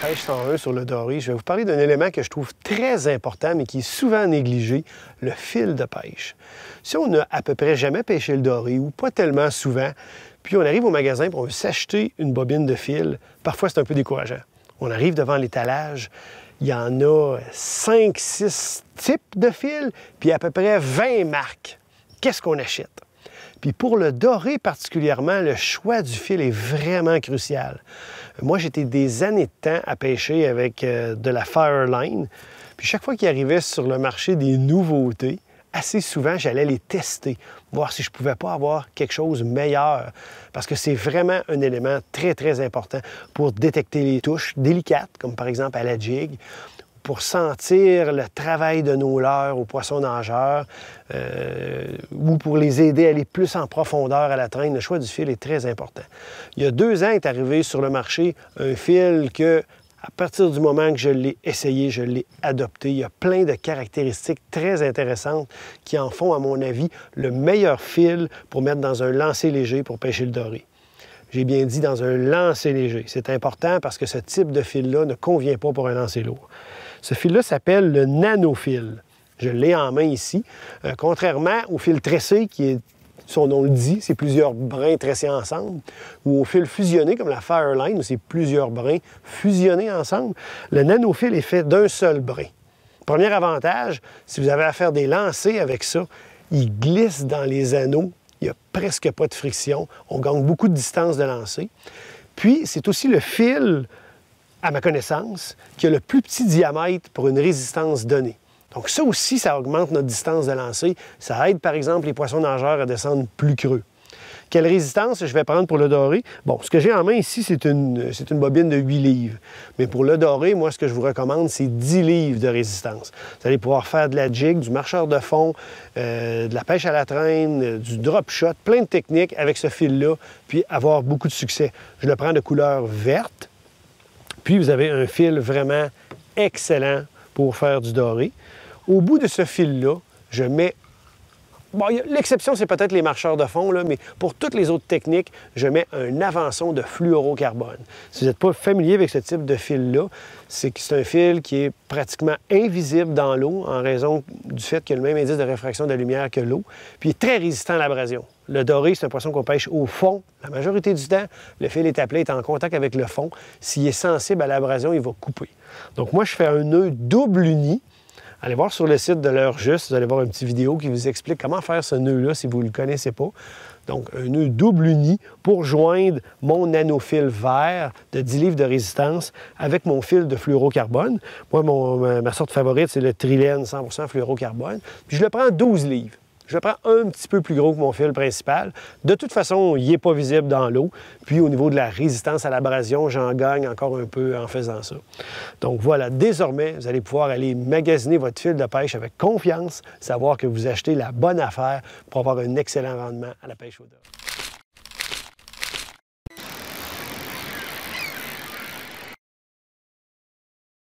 Pêche 101 sur le doré, je vais vous parler d'un élément que je trouve très important, mais qui est souvent négligé, le fil de pêche. Si on n'a à peu près jamais pêché le doré, ou pas tellement souvent, puis on arrive au magasin et on veut s'acheter une bobine de fil, parfois c'est un peu décourageant. On arrive devant l'étalage, il y en a 5-6 types de fils, puis à peu près 20 marques. Qu'est-ce qu'on achète? Puis pour le doré particulièrement, le choix du fil est vraiment crucial. Moi, j'étais des années de temps à pêcher avec de la Fireline. Puis chaque fois qu'il arrivait sur le marché des nouveautés, assez souvent, j'allais les tester, voir si je ne pouvais pas avoir quelque chose de meilleur. Parce que c'est vraiment un élément très, très important pour détecter les touches délicates, comme par exemple à la jig, pour sentir le travail de nos leurres aux poissons nageurs ou pour les aider à aller plus en profondeur à la traîne. Le choix du fil est très important. Il y a 2 ans est arrivé sur le marché un fil que, à partir du moment que je l'ai essayé, je l'ai adopté. Il y a plein de caractéristiques très intéressantes qui en font, à mon avis, le meilleur fil pour mettre dans un lancer léger pour pêcher le doré. J'ai bien dit dans un lancer léger. C'est important parce que ce type de fil-là ne convient pas pour un lancer lourd. Ce fil-là s'appelle le nanofil. Je l'ai en main ici. Contrairement au fil tressé, qui est, son nom le dit, c'est plusieurs brins tressés ensemble, ou au fil fusionné, comme la Fireline, où c'est plusieurs brins fusionnés ensemble, le nanofil est fait d'un seul brin. Premier avantage, si vous avez à faire des lancers avec ça, il glisse dans les anneaux. Il n'y a presque pas de friction. On gagne beaucoup de distance de lancer. Puis, c'est aussi le fil, à ma connaissance, qui a le plus petit diamètre pour une résistance donnée. Donc ça aussi, ça augmente notre distance de lancer. Ça aide, par exemple, les poissons nageurs à descendre plus creux. Quelle résistance je vais prendre pour le doré? Bon, ce que j'ai en main ici, c'est une bobine de 8 livres. Mais pour le doré, moi, ce que je vous recommande, c'est 10 livres de résistance. Vous allez pouvoir faire de la jig, du marcheur de fond, de la pêche à la traîne, du drop shot, plein de techniques avec ce fil-là, puis avoir beaucoup de succès. Je le prends de couleur verte. Puis, vous avez un fil vraiment excellent pour faire du doré. Au bout de ce fil-là, je mets... Bon, l'exception, c'est peut-être les marcheurs de fond, là, mais pour toutes les autres techniques, je mets un avançon de fluorocarbone. Si vous n'êtes pas familier avec ce type de fil-là, c'est que c'est un fil qui est pratiquement invisible dans l'eau en raison du fait qu'il a le même indice de réfraction de la lumière que l'eau, puis il est très résistant à l'abrasion. Le doré, c'est un poisson qu'on pêche au fond. La majorité du temps, le fil est appelé, est en contact avec le fond. S'il est sensible à l'abrasion, il va couper. Donc moi, je fais un nœud double uni. Allez voir sur le site de l'Heure Juste, vous allez voir une petite vidéo qui vous explique comment faire ce nœud-là si vous ne le connaissez pas. Donc, un nœud double uni pour joindre mon nanofil vert de 10 livres de résistance avec mon fil de fluorocarbone. Moi, ma sorte favorite, c'est le Trilène 100% fluorocarbone. Puis je le prends 12 livres. Je le prends un petit peu plus gros que mon fil principal. De toute façon, il n'est pas visible dans l'eau. Puis au niveau de la résistance à l'abrasion, j'en gagne encore un peu en faisant ça. Donc voilà, désormais, vous allez pouvoir aller magasiner votre fil de pêche avec confiance, savoir que vous achetez la bonne affaire pour avoir un excellent rendement à la pêche au doré.